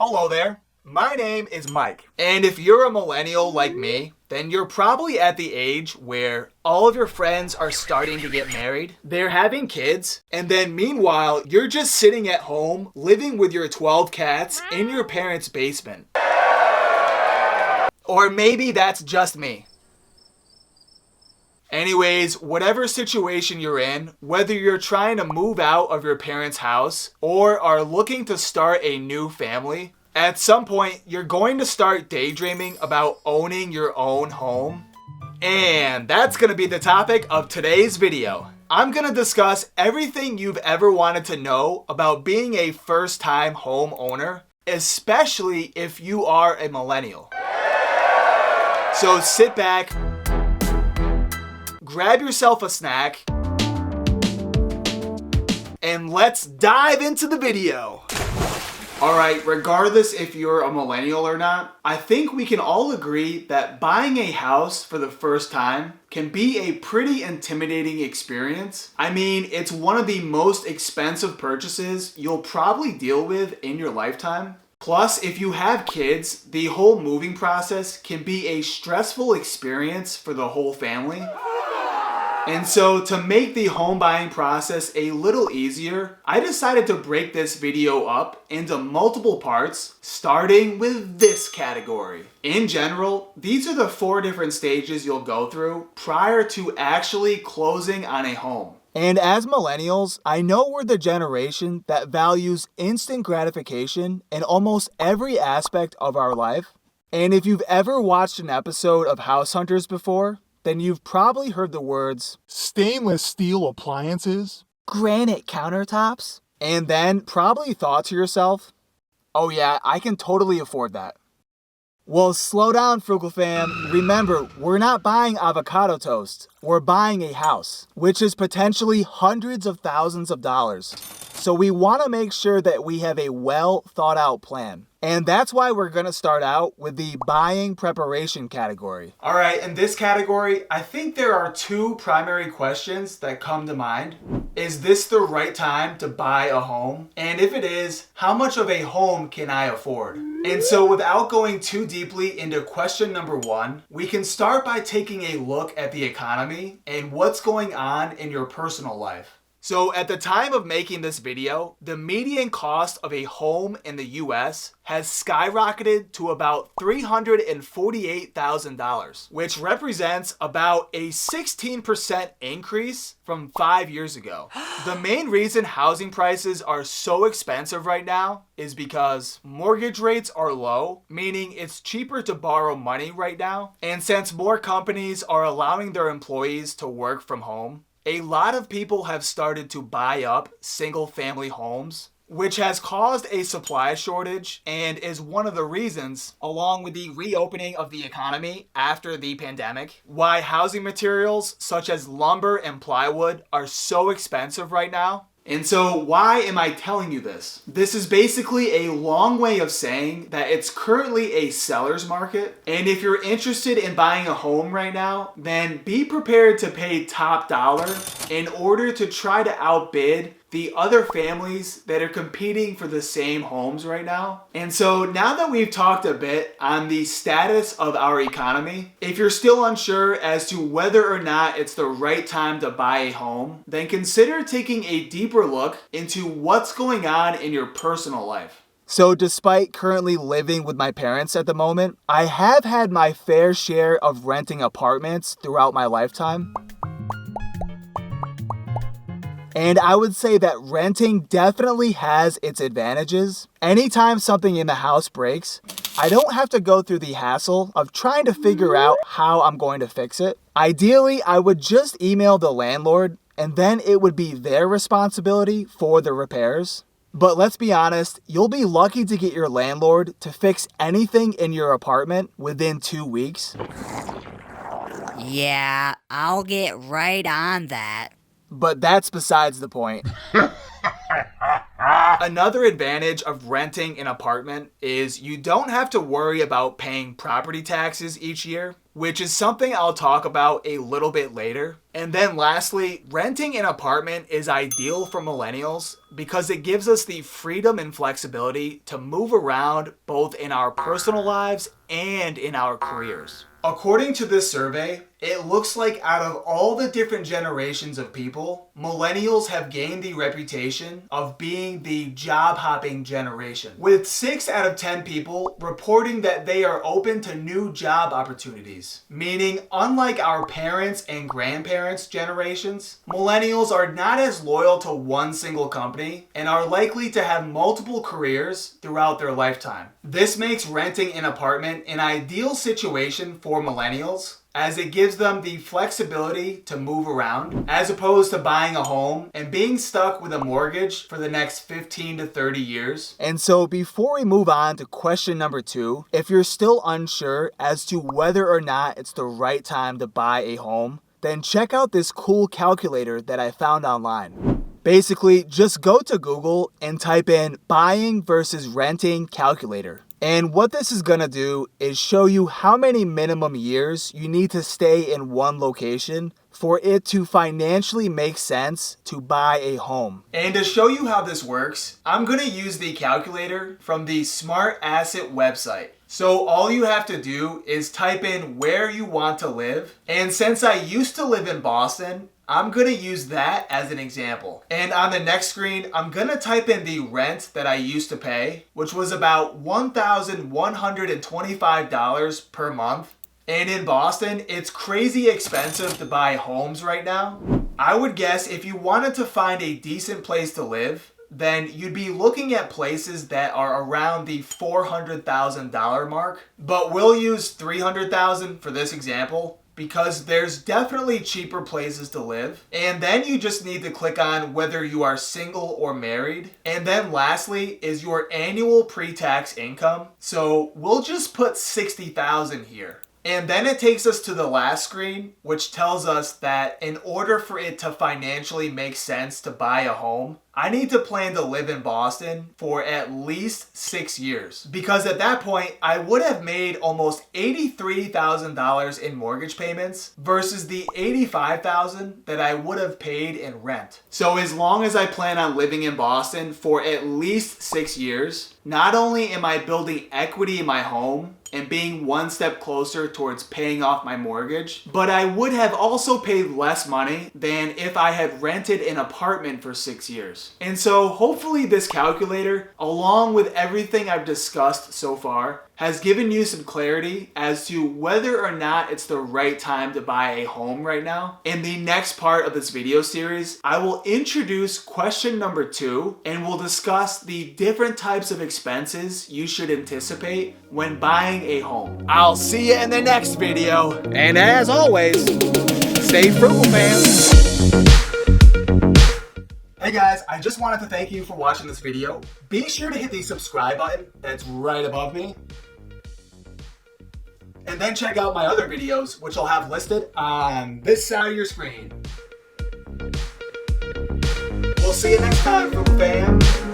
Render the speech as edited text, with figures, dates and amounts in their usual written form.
Hello there. My name is Mike. And if you're a millennial like me, then you're probably at the age where all of your friends are starting to get married, they're having kids, and then meanwhile, you're just sitting at home living with your 12 cats in your parents' basement. Or maybe that's just me. Anyways, whatever situation you're in, whether you're trying to move out of your parents' house or are looking to start a new family, at some point you're going to start daydreaming about owning your own home. And that's going to be the topic of today's video. I'm going to discuss everything you've ever wanted to know about being a first-time homeowner, especially if you are a millennial. So sit back, grab yourself a snack, and let's dive into the video. Alright, regardless if you're a millennial or not, I think we can all agree that buying a house for the first time can be a pretty intimidating experience. I mean, it's one of the most expensive purchases you'll probably deal with in your lifetime. Plus, if you have kids, the whole moving process can be a stressful experience for the whole family. And so to make the home buying process a little easier, I decided to break this video up into multiple parts, starting with this category. In general, these are the 4 different stages you'll go through prior to actually closing on a home. And as millennials, I know we're the generation that values instant gratification in almost every aspect of our life. And if you've ever watched an episode of House Hunters before, then you've probably heard the words stainless steel appliances, granite countertops, and then probably thought to yourself, oh yeah, I can totally afford that. Well, slow down, Frugal Fam. Remember, we're not buying avocado toast. We're buying a house, which is potentially hundreds of thousands of dollars. So we want to make sure that we have a well thought out plan. And that's why we're going to start out with the buying preparation category. All right, in this category, I think there are 2 primary questions that come to mind. Is this the right time to buy a home? And if it is, how much of a home can I afford? And so without going too deeply into question number 1, we can start by taking a look at the economy and what's going on in your personal life. So at the time of making this video, the median cost of a home in the US has skyrocketed to about $348,000, which represents about a 16% increase from 5 years ago. The main reason housing prices are so expensive right now is because mortgage rates are low, meaning it's cheaper to borrow money right now. And since more companies are allowing their employees to work from home, a lot of people have started to buy up single-family homes, which has caused a supply shortage and is one of the reasons, along with the reopening of the economy after the pandemic, why housing materials such as lumber and plywood are so expensive right now. And so why am I telling you this? This is basically a long way of saying that it's currently a seller's market. And if you're interested in buying a home right now, then be prepared to pay top dollar in order to try to outbid the other families that are competing for the same homes right now. And so now that we've talked a bit on the status of our economy, if you're still unsure as to whether or not it's the right time to buy a home, then consider taking a deeper look into what's going on in your personal life. So despite currently living with my parents at the moment, I have had my fair share of renting apartments throughout my lifetime. And I would say that renting definitely has its advantages. Anytime something in the house breaks, I don't have to go through the hassle of trying to figure out how I'm going to fix it. Ideally, I would just email the landlord and then it would be their responsibility for the repairs. But let's be honest, you'll be lucky to get your landlord to fix anything in your apartment within 2 weeks. Yeah, I'll get right on that. But that's besides the point. Another advantage of renting an apartment is you don't have to worry about paying property taxes each year. which is something I'll talk about a little bit later. And then lastly, renting an apartment is ideal for millennials because it gives us the freedom and flexibility to move around both in our personal lives and in our careers. According to this survey, it looks like out of all the different generations of people, millennials have gained the reputation of being the job-hopping generation, with 6 out of 10 people reporting that they are open to new job opportunities. Meaning, unlike our parents' and grandparents' generations, millennials are not as loyal to one single company and are likely to have multiple careers throughout their lifetime. This makes renting an apartment an ideal situation for millennials, as it gives them the flexibility to move around, as opposed to buying a home and being stuck with a mortgage for the next 15 to 30 years. And so before we move on to question number 2, if you're still unsure as to whether or not it's the right time to buy a home, then check out this cool calculator that I found online. Basically, just go to Google and type in buying versus renting calculator. And what this is going to do is show you how many minimum years you need to stay in one location for it to financially make sense to buy a home. And to show you how this works, I'm going to use the calculator from the Smart Asset website. So all you have to do is type in where you want to live. And since I used to live in Boston, I'm going to use that as an example. And on the next screen, I'm going to type in the rent that I used to pay, which was about $1,125 per month. And in Boston, it's crazy expensive to buy homes right now. I would guess if you wanted to find a decent place to live, then you'd be looking at places that are around the $400,000 mark. But we'll use $300,000 for this example, because there's definitely cheaper places to live. And then you just need to click on whether you are single or married. And then lastly is your annual pre-tax income. So we'll just put $60,000 here. And then it takes us to the last screen, which tells us that in order for it to financially make sense to buy a home, I need to plan to live in Boston for at least 6 years. Because at that point, I would have made almost $83,000 in mortgage payments versus the $85,000 that I would have paid in rent. So as long as I plan on living in Boston for at least 6 years, not only am I building equity in my home and being one step closer towards paying off my mortgage, but I would have also paid less money than if I had rented an apartment for 6 years. And so hopefully this calculator, along with everything I've discussed so far, has given you some clarity as to whether or not it's the right time to buy a home right now. In the next part of this video series, I will introduce question number 2 and we'll discuss the different types of expenses you should anticipate when buying a home. I'll see you in the next video. And as always, stay frugal, fam. Hey guys, I just wanted to thank you for watching this video. Be sure to hit the subscribe button that's right above me. And then check out my other videos, which I'll have listed on this side of your screen. We'll see you next time, frugal fam.